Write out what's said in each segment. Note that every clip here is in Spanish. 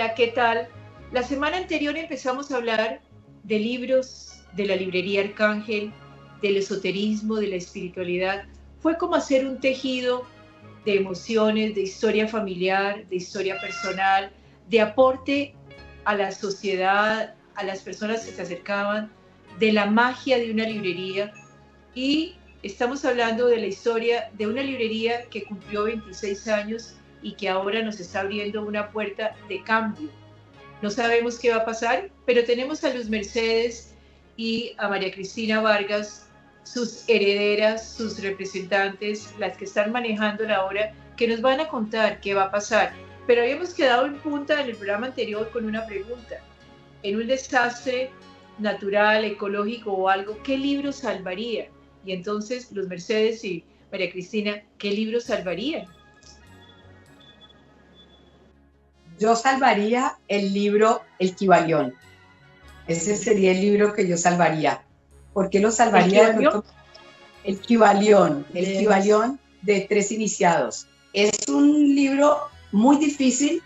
Hola, ¿qué tal? La semana anterior empezamos a hablar de libros, de la librería Arcángel, del esoterismo, de la espiritualidad. Fue como hacer un tejido de emociones, de historia familiar, de historia personal, de aporte a la sociedad, a las personas que se acercaban, de la magia de una librería. Y estamos hablando de la historia de una librería que cumplió 26 años y que ahora nos está abriendo una puerta de cambio. No sabemos qué va a pasar, pero tenemos a Luz Mercedes y a María Cristina Vargas, sus herederas, sus representantes, las que están manejando la obra, que nos van a contar qué va a pasar. Pero habíamos quedado en punta en el programa anterior con una pregunta. En un desastre natural, ecológico o algo, ¿qué libro salvaría? Y entonces, Luz Mercedes y María Cristina, ¿qué libro salvarían? Yo salvaría el libro El Kybalión. Ese sería el libro que yo salvaría. ¿Por qué lo salvaría? El Kybalión de Tres Iniciados. Es un libro muy difícil,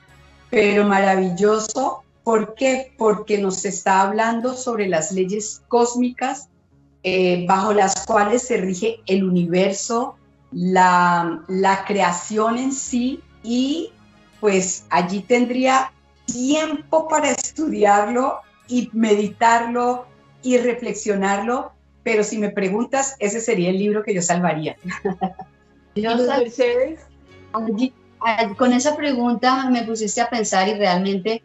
pero maravilloso. ¿Por qué? Porque nos está hablando sobre las leyes cósmicas bajo las cuales se rige el universo, la creación en sí, y pues allí tendría tiempo para estudiarlo y meditarlo y reflexionarlo, pero si me preguntas, ese sería el libro que yo salvaría. Mercedes, con esa pregunta me pusiste a pensar y realmente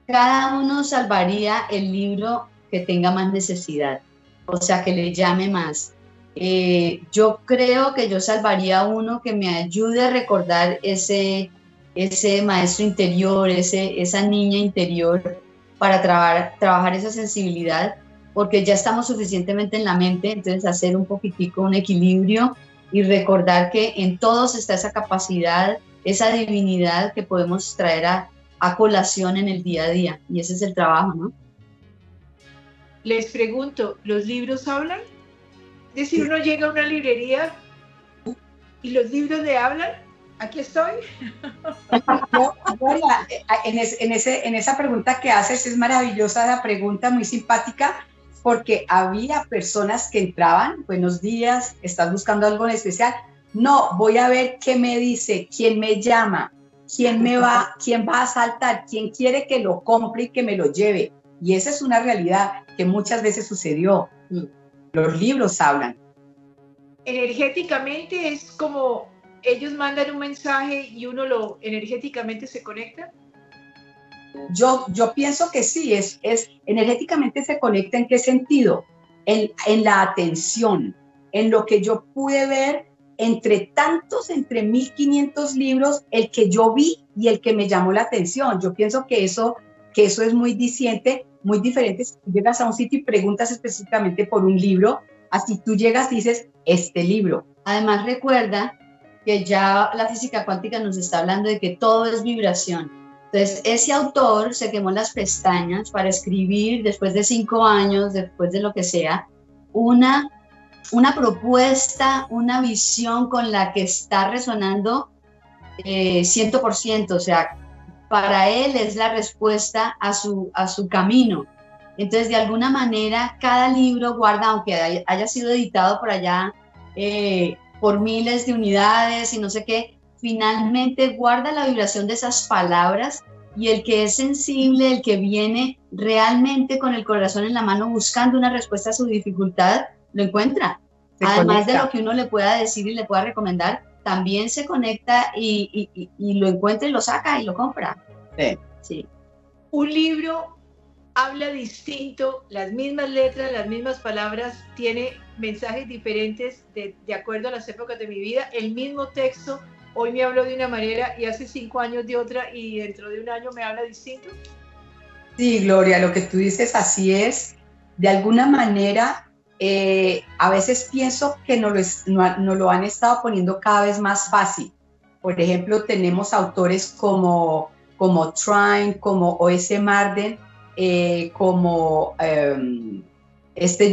cada uno salvaría el libro que tenga más necesidad, o sea, que le llame más. Yo creo que yo salvaría uno que me ayude a recordar ese maestro interior, esa niña interior, para trabajar esa sensibilidad, porque ya estamos suficientemente en la mente, entonces hacer un poquitico un equilibrio y recordar que en todos está esa capacidad, esa divinidad que podemos traer a colación en el día a día, y ese es el trabajo, ¿no? Les pregunto, ¿los libros hablan? Es decir, uno llega a una librería y los libros le hablan. Aquí estoy. En esa pregunta que haces es maravillosa, la pregunta, muy simpática, porque había personas que entraban, buenos días, ¿estás buscando algo en especial? No, voy a ver qué me dice, quién me llama, quién va a saltar, quién quiere que lo compre y que me lo lleve. Y esa es una realidad que muchas veces sucedió. Los libros hablan. Energéticamente es como ellos mandan un mensaje y uno energéticamente se conecta. Yo pienso que sí, es energéticamente se conecta. ¿En qué sentido? En la atención, en lo que yo pude ver entre 1500 libros, el que yo vi y el que me llamó la atención. Yo pienso que eso es muy diciente, muy diferente. Si tú llegas a un sitio y preguntas específicamente por un libro, así tú llegas y dices, este libro. Además, recuerda que ya la física cuántica nos está hablando de que todo es vibración. Entonces, ese autor se quemó las pestañas para escribir, después de 5 años, después de lo que sea, una propuesta, una visión con la que está resonando 100%, o sea, para él es la respuesta a su camino. Entonces, de alguna manera, cada libro guarda, aunque haya sido editado por allá por miles de unidades y no sé qué, finalmente guarda la vibración de esas palabras, y el que es sensible, el que viene realmente con el corazón en la mano buscando una respuesta a su dificultad, lo encuentra. Además de lo que uno le pueda decir y le pueda recomendar, también se conecta y lo encuentra y lo saca y lo compra. Sí. Un libro habla distinto, las mismas letras, las mismas palabras, tiene mensajes diferentes de acuerdo a las épocas de mi vida. El mismo texto, hoy me habló de una manera y hace 5 años de otra, y dentro de un año me habla distinto. Sí, Gloria, lo que tú dices así es. De alguna manera, a veces pienso que nos lo han estado poniendo cada vez más fácil. Por ejemplo, tenemos autores como Trine, como O.S. Marden, como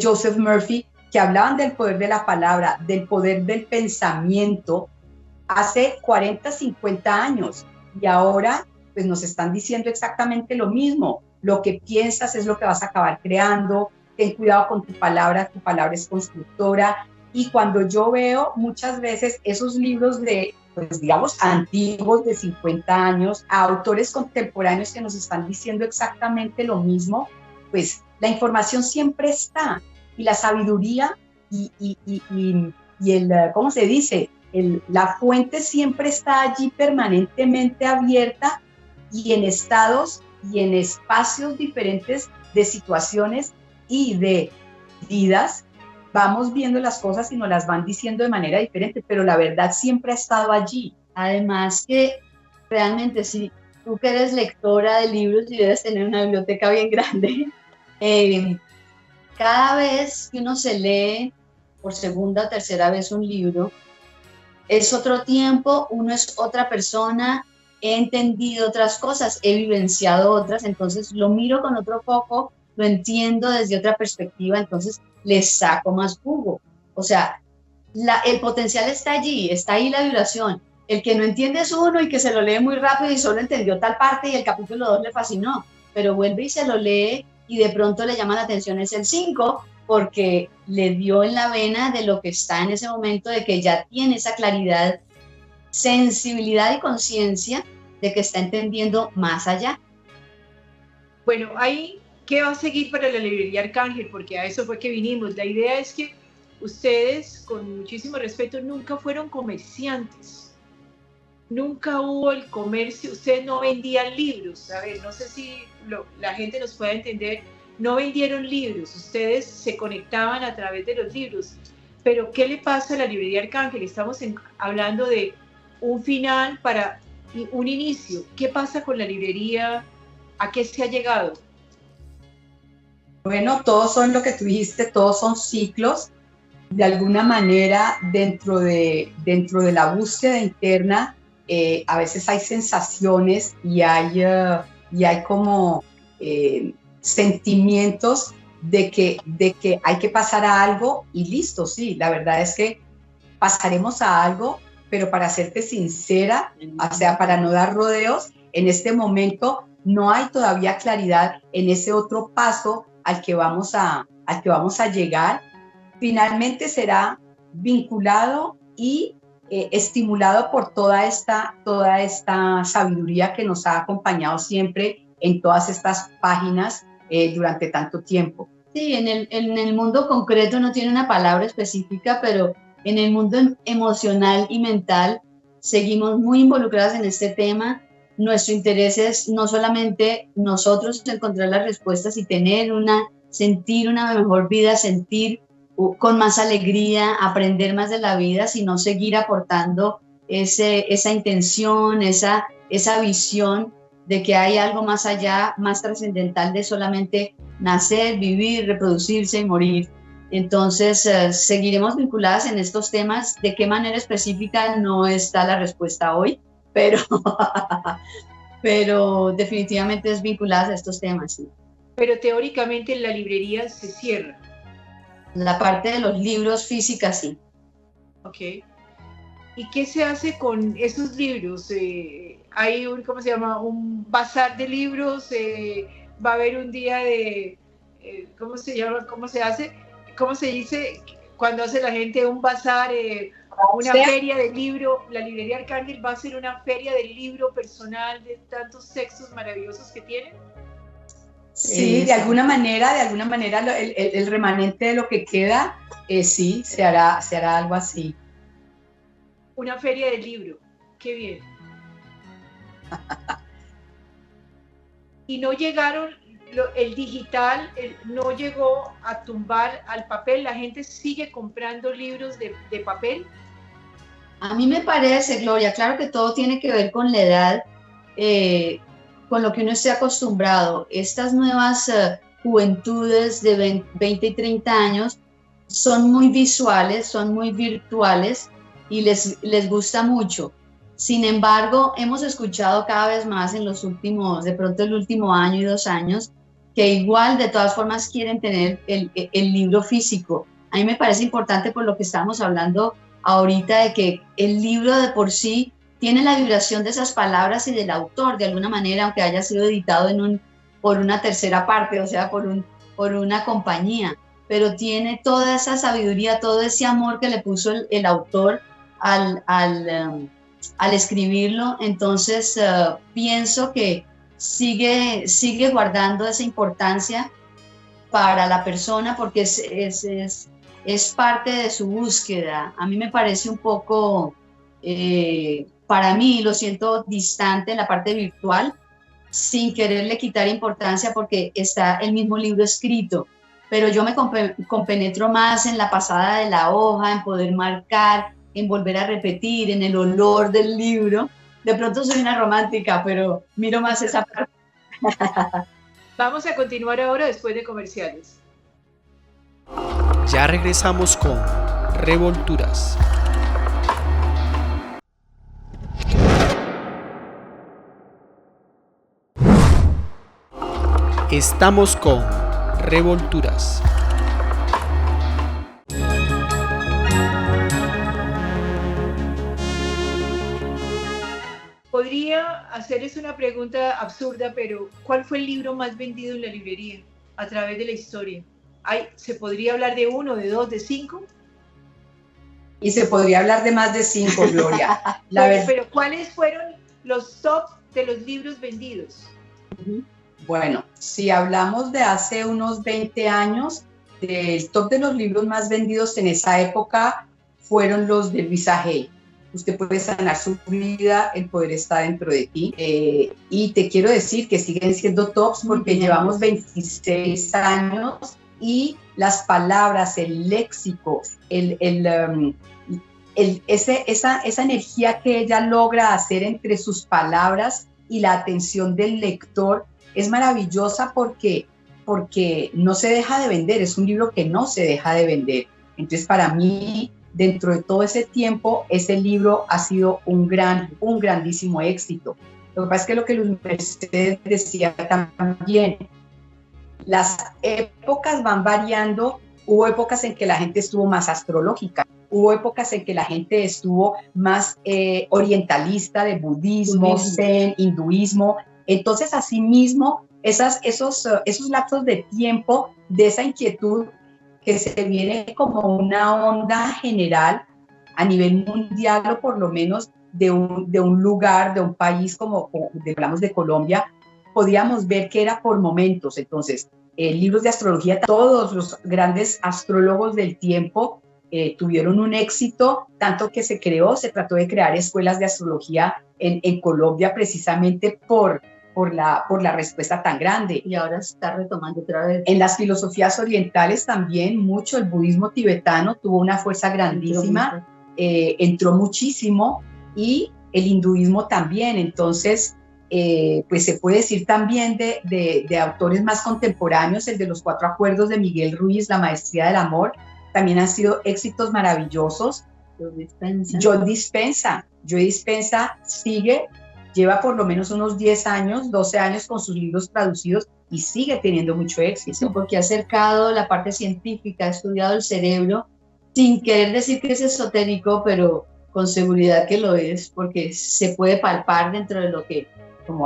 Joseph Murphy, que hablaban del poder de la palabra, del poder del pensamiento hace 40, 50 años. Y ahora pues nos están diciendo exactamente lo mismo. Lo que piensas es lo que vas a acabar creando. Ten cuidado con tu palabra es constructora. Y cuando yo veo muchas veces esos libros de, pues digamos, antiguos de 50 años, a autores contemporáneos que nos están diciendo exactamente lo mismo, pues la información siempre está. Y la sabiduría y el, ¿cómo se dice? La fuente siempre está allí permanentemente abierta y en estados y en espacios diferentes de situaciones y de vidas, vamos viendo las cosas y nos las van diciendo de manera diferente, pero la verdad siempre ha estado allí. Además que realmente si tú que eres lectora de libros y debes tener una biblioteca bien grande, cada vez que uno se lee por segunda o tercera vez un libro, es otro tiempo, uno es otra persona, he entendido otras cosas, he vivenciado otras, entonces lo miro con otro foco, lo entiendo desde otra perspectiva, entonces le saco más jugo. O sea, el potencial está allí, está ahí la vibración. El que no entiende es uno y que se lo lee muy rápido y solo entendió tal parte y el capítulo 2 le fascinó, pero vuelve y se lo lee y de pronto le llama la atención es el 5 porque le dio en la vena de lo que está en ese momento, de que ya tiene esa claridad, sensibilidad y conciencia de que está entendiendo más allá. Bueno, ahí, ¿qué va a seguir para la librería Arcángel? Porque a eso fue que vinimos. La idea es que ustedes, con muchísimo respeto, nunca fueron comerciantes. Nunca hubo el comercio, ustedes no vendían libros. A ver, no sé si la gente nos pueda entender. No vendieron libros, ustedes se conectaban a través de los libros. Pero, ¿qué le pasa a la librería Arcángel? Estamos hablando de un final para un inicio. ¿Qué pasa con la librería? ¿A qué se ha llegado? Bueno, todos son lo que tú dijiste, todos son ciclos. De alguna manera, dentro de la búsqueda interna, a veces hay sensaciones y hay como sentimientos de que hay que pasar a algo y listo, sí, la verdad es que pasaremos a algo, pero para serte sincera, o sea, para no dar rodeos, en este momento no hay todavía claridad en ese otro paso al que vamos a llegar. Finalmente será vinculado y estimulado por toda esta sabiduría que nos ha acompañado siempre en todas estas páginas durante tanto tiempo. Sí, en el mundo concreto no tiene una palabra específica, pero en el mundo emocional y mental seguimos muy involucradas en este tema. Nuestro interés es no solamente nosotros encontrar las respuestas y sentir una mejor vida, sentir con más alegría, aprender más de la vida, sino seguir aportando esa intención, esa visión de que hay algo más allá, más trascendental de solamente nacer, vivir, reproducirse y morir. Entonces, seguiremos vinculadas en estos temas. De qué manera específica no está la respuesta hoy, pero definitivamente es vinculadas a estos temas. Sí. Pero teóricamente la librería se cierra. La parte de los libros físicas, sí. Ok. ¿Y qué se hace con esos libros? Hay ¿cómo se llama? Un bazar de libros, va a haber un día de, ¿cómo se llama? ¿Cómo se hace? ¿Cómo se dice cuando hace la gente un bazar, una feria del libro? La librería Arcángel va a hacer una feria del libro personal de tantos textos maravillosos que tienen. Sí, de alguna manera el remanente de lo que queda, sí, se hará algo así. Una feria del libro, qué bien. Y no llegaron, el digital no llegó a tumbar al papel, la gente sigue comprando libros de papel. A mí me parece, Gloria, claro que todo tiene que ver con la edad, con lo que uno esté acostumbrado. Estas nuevas juventudes de 20 y 30 años son muy visuales, son muy virtuales y les gusta mucho. Sin embargo, hemos escuchado cada vez más en los últimos, de pronto el último año y 2 años, que igual de todas formas quieren tener el libro físico. A mí me parece importante por lo que estamos hablando ahorita, de que el libro de por sí tiene la vibración de esas palabras y del autor, de alguna manera, aunque haya sido editado por una tercera parte, o sea, por una compañía, pero tiene toda esa sabiduría, todo ese amor que le puso el autor al escribirlo. Entonces pienso que sigue guardando esa importancia para la persona, porque es parte de su búsqueda. A mí me parece un poco, para mí lo siento distante en la parte virtual, sin quererle quitar importancia porque está el mismo libro escrito, pero yo me compenetro más en la pasada de la hoja, en poder marcar, en volver a repetir, en el olor del libro. De pronto soy una romántica, pero miro más esa parte. Vamos a continuar ahora después de comerciales. Ya regresamos con Revolturas. Estamos con Revolturas. Podría hacerles una pregunta absurda, pero ¿cuál fue el libro más vendido en la librería a través de la historia? ¿Se podría hablar de 1, de 2, de 5? Y se podría hablar de más de 5, Gloria. Pero ¿cuáles fueron los top de los libros vendidos? Bueno, si hablamos de hace unos 20 años, el top de los libros más vendidos en esa época fueron los de Luisa Hay. Usted puede sanar su vida, el poder está dentro de ti. Y te quiero decir que siguen siendo tops porque llevamos 26 años y las palabras, el léxico, esa energía que ella logra hacer entre sus palabras y la atención del lector es maravillosa porque no se deja de vender, es un libro que no se deja de vender. Entonces, para mí, dentro de todo ese tiempo, ese libro ha sido un grandísimo éxito. Lo que pasa es que lo que Luz Mercedes decía también, las épocas van variando. Hubo épocas en que la gente estuvo más astrológica, hubo épocas en que la gente estuvo más orientalista, de budismo, zen, hinduismo. Entonces, asimismo, esos lapsos de tiempo, de esa inquietud que se viene como una onda general a nivel mundial, o por lo menos de un lugar, de un país como hablamos de Colombia, podíamos ver que era por momentos. Entonces, libros de astrología, todos los grandes astrólogos del tiempo tuvieron un éxito, tanto que se trató de crear escuelas de astrología en Colombia precisamente por la respuesta tan grande. Y ahora se está retomando otra vez. En las filosofías orientales también mucho, el budismo tibetano tuvo una fuerza grandísima, entró muchísimo, y el hinduismo también. Entonces, pues se puede decir también de autores más contemporáneos, el de los 4 acuerdos de Miguel Ruiz, La maestría del amor, también han sido éxitos maravillosos. Joe Dispenza lleva por lo menos unos 10 años, 12 años con sus libros traducidos y sigue teniendo mucho éxito. Porque ha acercado la parte científica, ha estudiado el cerebro, sin querer decir que es esotérico, pero con seguridad que lo es, porque se puede palpar dentro de lo que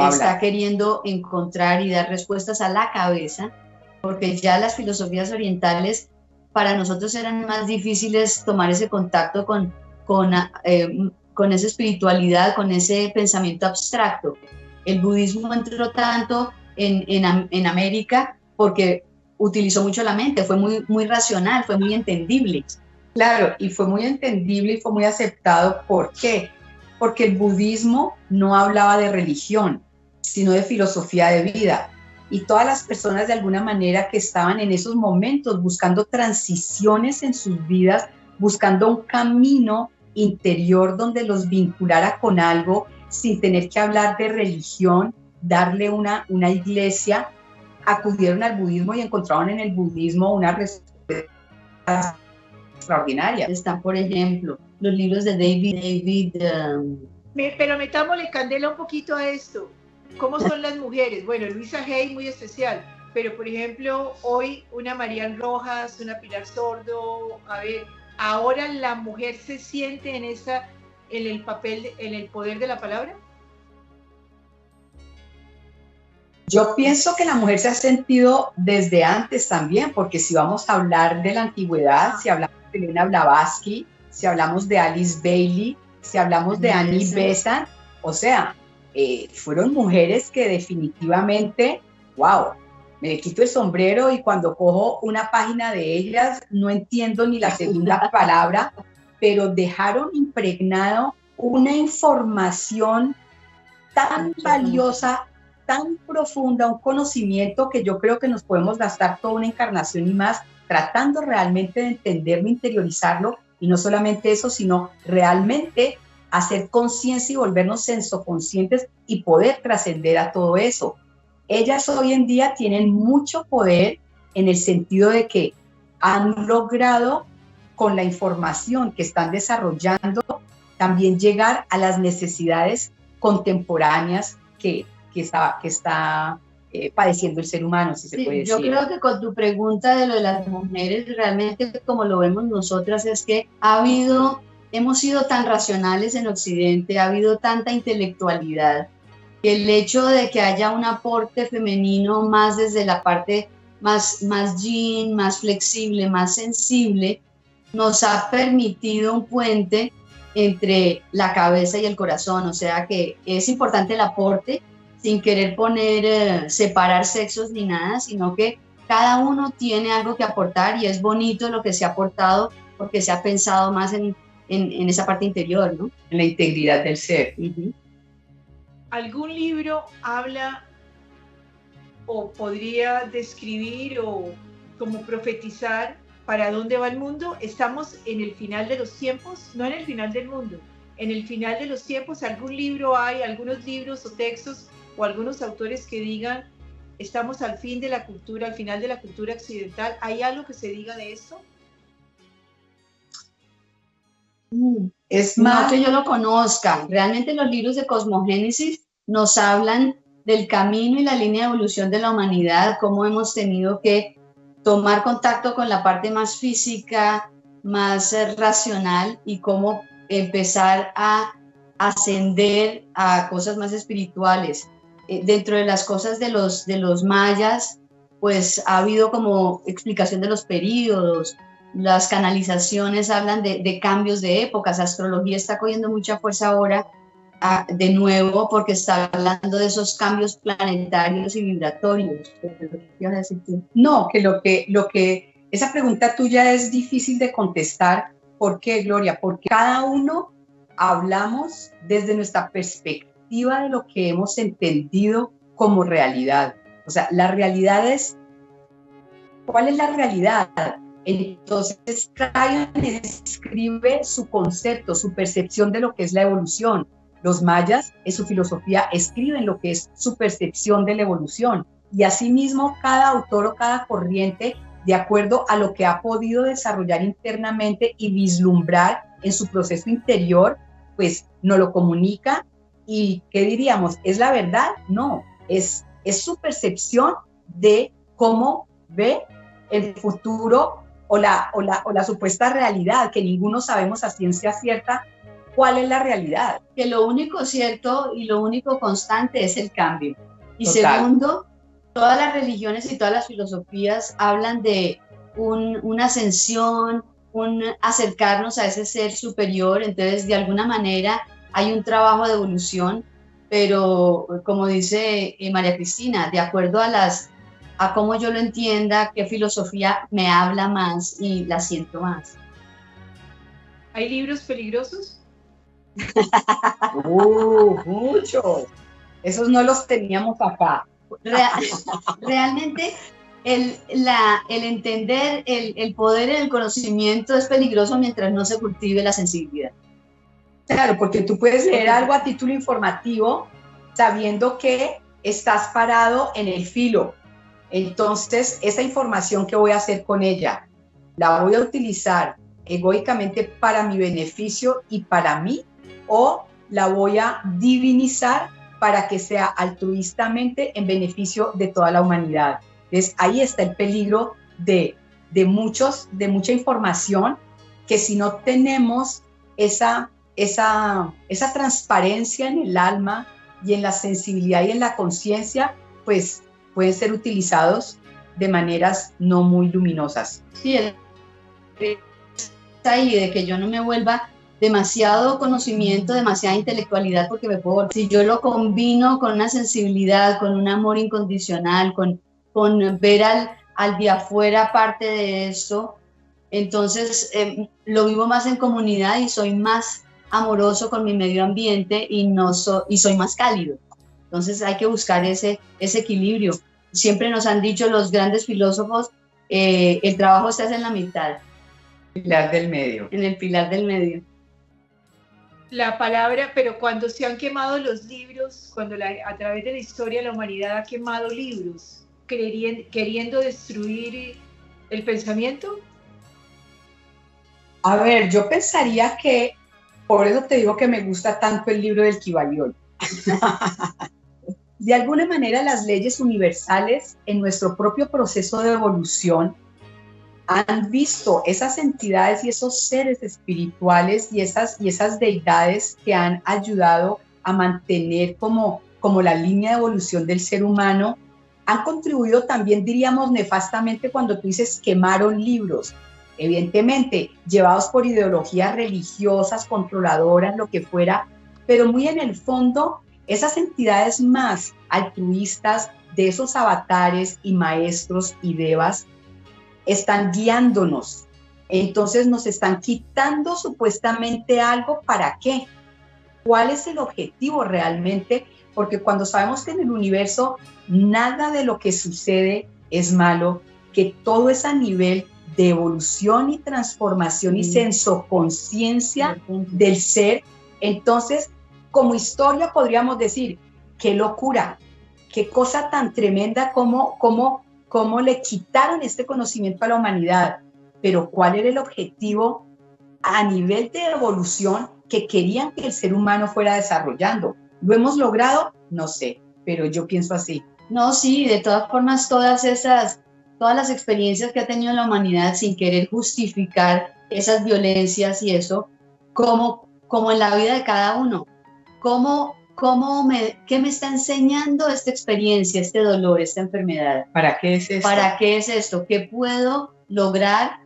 está queriendo encontrar y dar respuestas a la cabeza, porque ya las filosofías orientales para nosotros eran más difíciles tomar ese contacto con esa espiritualidad, con ese pensamiento abstracto. El budismo entró tanto en América porque utilizó mucho la mente, fue muy racional, fue muy entendible. Claro, y fue muy entendible y fue muy aceptado. ¿Por qué? Porque el budismo no hablaba de religión, sino de filosofía de vida. Y todas las personas de alguna manera que estaban en esos momentos buscando transiciones en sus vidas, buscando un camino interior donde los vinculara con algo sin tener que hablar de religión, darle una iglesia, acudieron al budismo y encontraron en el budismo una respuesta extraordinaria. Están, por ejemplo, los libros de David. Pero metámosle candela un poquito a esto. ¿Cómo son las mujeres? Bueno, Luisa Hay muy especial, pero por ejemplo, hoy una Marian Rojas, una Pilar Sordo, a ver, ahora la mujer se siente en esa en el papel, en el poder de la palabra? Yo pienso que la mujer se ha sentido desde antes también, porque si vamos a hablar de la antigüedad, si hablamos de Elena Blavatsky, si hablamos de Alice Bailey, si hablamos de Annie Besant, o sea, fueron mujeres que definitivamente, wow, me quito el sombrero y cuando cojo una página de ellas no entiendo ni la segunda palabra, pero dejaron impregnado una información tan valiosa, tan profunda, un conocimiento que yo creo que nos podemos gastar toda una encarnación y más tratando realmente de entenderlo, interiorizarlo, y no solamente eso, sino realmente hacer conciencia y volvernos sensoconscientes y poder trascender a todo eso. Ellas hoy en día tienen mucho poder en el sentido de que han logrado, con la información que están desarrollando, también llegar a las necesidades contemporáneas que está padeciendo el ser humano, si se puede decir. Yo creo que con tu pregunta de lo de las mujeres, realmente como lo vemos nosotras, es que hemos sido tan racionales en Occidente, ha habido tanta intelectualidad, que el hecho de que haya un aporte femenino más desde la parte más yin, más flexible, más sensible, nos ha permitido un puente entre la cabeza y el corazón. O sea que es importante el aporte, sin querer separar sexos ni nada, sino que cada uno tiene algo que aportar y es bonito lo que se ha aportado porque se ha pensado más en esa parte interior, ¿no? En la integridad del ser. Uh-huh. ¿Algún libro habla o podría describir o como profetizar para dónde va el mundo? Estamos en el final de los tiempos, no en el final del mundo, en el final de los tiempos. ¿Algún libro hay, algunos libros o textos o algunos autores que digan estamos al fin de la cultura, al final de la cultura occidental? ¿Hay algo que se diga de esto? Es más, no que yo lo conozca. Realmente los libros de cosmogénesis nos hablan del camino y la línea de evolución de la humanidad, cómo hemos tenido que tomar contacto con la parte más física, más racional, y cómo empezar a ascender a cosas más espirituales. Dentro de las cosas de los mayas, pues ha habido como explicación de los períodos, las canalizaciones hablan de cambios de épocas, astrología está cogiendo mucha fuerza ahora de nuevo porque está hablando de esos cambios planetarios y vibratorios. ¿Qué vas a decir tú? No, que esa pregunta tuya es difícil de contestar. ¿Por qué, Gloria? Porque cada uno hablamos desde nuestra perspectiva de lo que hemos entendido como realidad. O sea, la realidad es, ¿cuál es la realidad? Entonces, cada uno escribe su concepto, su percepción de lo que es la evolución. Los mayas, en su filosofía, escriben lo que es su percepción de la evolución. Y asimismo, cada autor o cada corriente, de acuerdo a lo que ha podido desarrollar internamente y vislumbrar en su proceso interior, pues nos lo comunica. ¿Y qué diríamos? ¿Es la verdad? No, es su percepción de cómo ve el futuro o la supuesta realidad, que ninguno sabemos a ciencia cierta cuál es la realidad. Que lo único cierto y lo único constante es el cambio. Y Total. Segundo, todas las religiones y todas las filosofías hablan de una ascensión, un acercarnos a ese ser superior. Entonces, de alguna manera, hay un trabajo de evolución, pero como dice María Cristina, de acuerdo a cómo yo lo entienda, qué filosofía me habla más y la siento más. ¿Hay libros peligrosos? Muchos. Esos no los teníamos acá. Realmente el entender el poder en el conocimiento es peligroso mientras no se cultive la sensibilidad. Claro, porque tú puedes leer algo a título informativo sabiendo que estás parado en el filo. Entonces, esa información, ¿qué voy a hacer con ella? ¿La voy a utilizar egoicamente para mi beneficio y para mí? ¿O la voy a divinizar para que sea altruistamente en beneficio de toda la humanidad? Entonces, ahí está el peligro de mucha información, que si no tenemos esa esa transparencia en el alma y en la sensibilidad y en la conciencia, pues pueden ser utilizados de maneras no muy luminosas. Sí, ahí de que yo no me vuelva demasiado conocimiento, demasiada intelectualidad, porque si yo lo combino con una sensibilidad, con un amor incondicional, con ver al de afuera parte de esto, entonces lo vivo más en comunidad y soy más amoroso con mi medio ambiente y soy más cálido. Entonces hay que buscar ese equilibrio. Siempre nos han dicho los grandes filósofos, el trabajo está en la mitad. Pilar del medio. En el pilar del medio. La palabra, pero cuando se han quemado los libros, cuando a través de la historia la humanidad ha quemado libros, queriendo destruir el pensamiento. A ver, yo pensaría que, por eso te digo que me gusta tanto el libro del Kybalión. De alguna manera las leyes universales en nuestro propio proceso de evolución han visto esas entidades y esos seres espirituales y esas deidades que han ayudado a mantener como la línea de evolución del ser humano, han contribuido también, diríamos, nefastamente cuando tú dices quemaron libros, evidentemente llevados por ideologías religiosas, controladoras, lo que fuera, pero muy en el fondo esas entidades más altruistas de esos avatares y maestros y devas están guiándonos. Entonces nos están quitando supuestamente algo. ¿Para qué? ¿Cuál es el objetivo realmente? Porque cuando sabemos que en el universo nada de lo que sucede es malo, que todo es a nivel de evolución y transformación y sensoconciencia del ser, entonces como historia podríamos decir, qué locura, qué cosa tan tremenda como le quitaron este conocimiento a la humanidad, pero ¿cuál era el objetivo a nivel de evolución que querían que el ser humano fuera desarrollando? ¿Lo hemos logrado? No sé, pero yo pienso así. No, sí, de todas formas, todas las experiencias que ha tenido la humanidad sin querer justificar esas violencias y eso, como en la vida de cada uno, ¿qué me está enseñando esta experiencia, este dolor, esta enfermedad? ¿Para qué es esto? ¿Para qué es esto? ¿Qué puedo lograr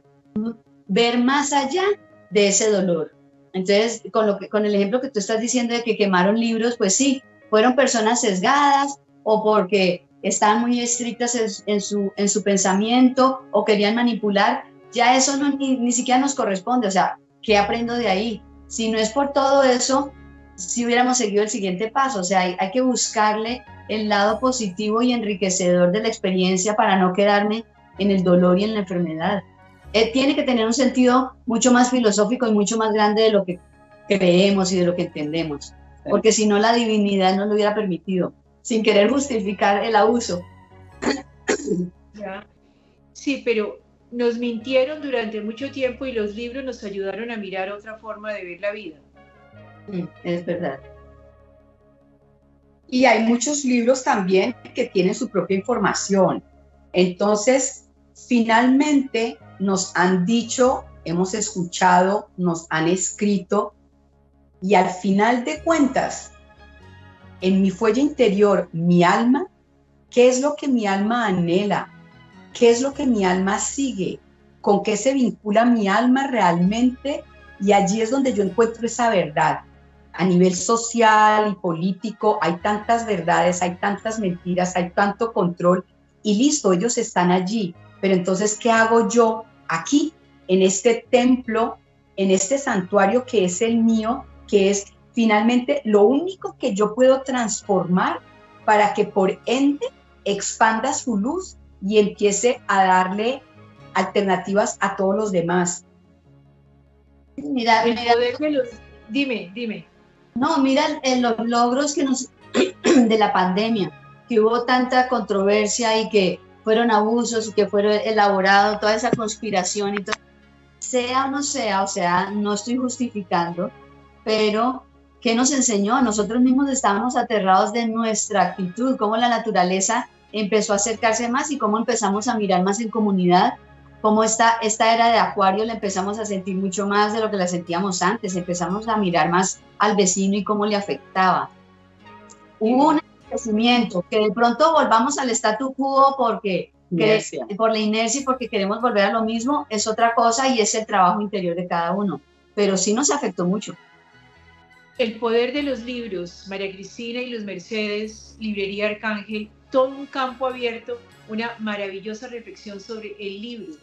ver más allá de ese dolor? Entonces, con el ejemplo que tú estás diciendo de que quemaron libros, pues sí, fueron personas sesgadas o porque estaban muy estrictas en su pensamiento o querían manipular. Ya eso ni siquiera nos corresponde. O sea, ¿qué aprendo de ahí? Si no es por todo eso, si hubiéramos seguido el siguiente paso. O sea, hay que buscarle el lado positivo y enriquecedor de la experiencia para no quedarme en el dolor y en la enfermedad. Tiene que tener un sentido mucho más filosófico y mucho más grande de lo que creemos y de lo que entendemos, porque si no la divinidad no lo hubiera permitido, sin querer justificar el abuso. Ya. Sí, pero nos mintieron durante mucho tiempo y los libros nos ayudaron a mirar otra forma de ver la vida. Es verdad. Y hay muchos libros también que tienen su propia información. Entonces, finalmente nos han dicho, hemos escuchado, nos han escrito, y al final de cuentas, en mi fuelle interior, mi alma, ¿qué es lo que mi alma anhela? ¿Qué es lo que mi alma sigue? ¿Con qué se vincula mi alma realmente? Y allí es donde yo encuentro esa verdad. A nivel social y político hay tantas verdades, hay tantas mentiras, hay tanto control, y listo, ellos están allí. Pero entonces, ¿qué hago yo aquí, en este templo, en este santuario que es el mío, que es finalmente lo único que yo puedo transformar para que por ende expanda su luz y empiece a darle alternativas a todos los demás? Mira. Dime. No, mira los logros de la pandemia, que hubo tanta controversia y que fueron abusos y que fueron elaborados, toda esa conspiración y todo. Sea o no sea, o sea, no estoy justificando, pero ¿qué nos enseñó? Nosotros mismos estábamos aterrados de nuestra actitud, cómo la naturaleza empezó a acercarse más y cómo empezamos a mirar más en comunidad como esta era de Acuario la empezamos a sentir mucho más de lo que la sentíamos antes, empezamos a mirar más al vecino y cómo le afectaba. Hubo un crecimiento, que de pronto volvamos al statu quo porque por la inercia y porque queremos volver a lo mismo, es otra cosa y es el trabajo interior de cada uno, pero sí nos afectó mucho. El poder de los libros, María Cristina y Luz Mercedes, Librería Arcángel, todo un campo abierto, una maravillosa reflexión sobre el libro.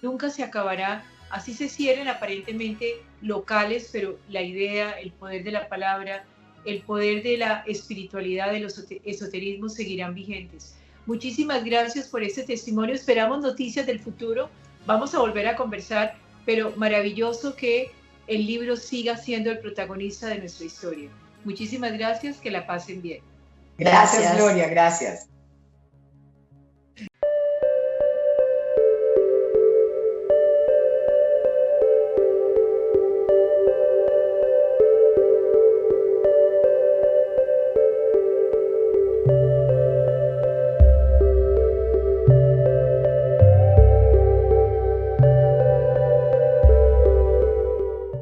Nunca se acabará, así se cierren aparentemente locales, pero la idea, el poder de la palabra, el poder de la espiritualidad, de los esoterismos seguirán vigentes. Muchísimas gracias por este testimonio, esperamos noticias del futuro, vamos a volver a conversar, pero maravilloso que el libro siga siendo el protagonista de nuestra historia. Muchísimas gracias, que la pasen bien. Gracias, Gloria, gracias.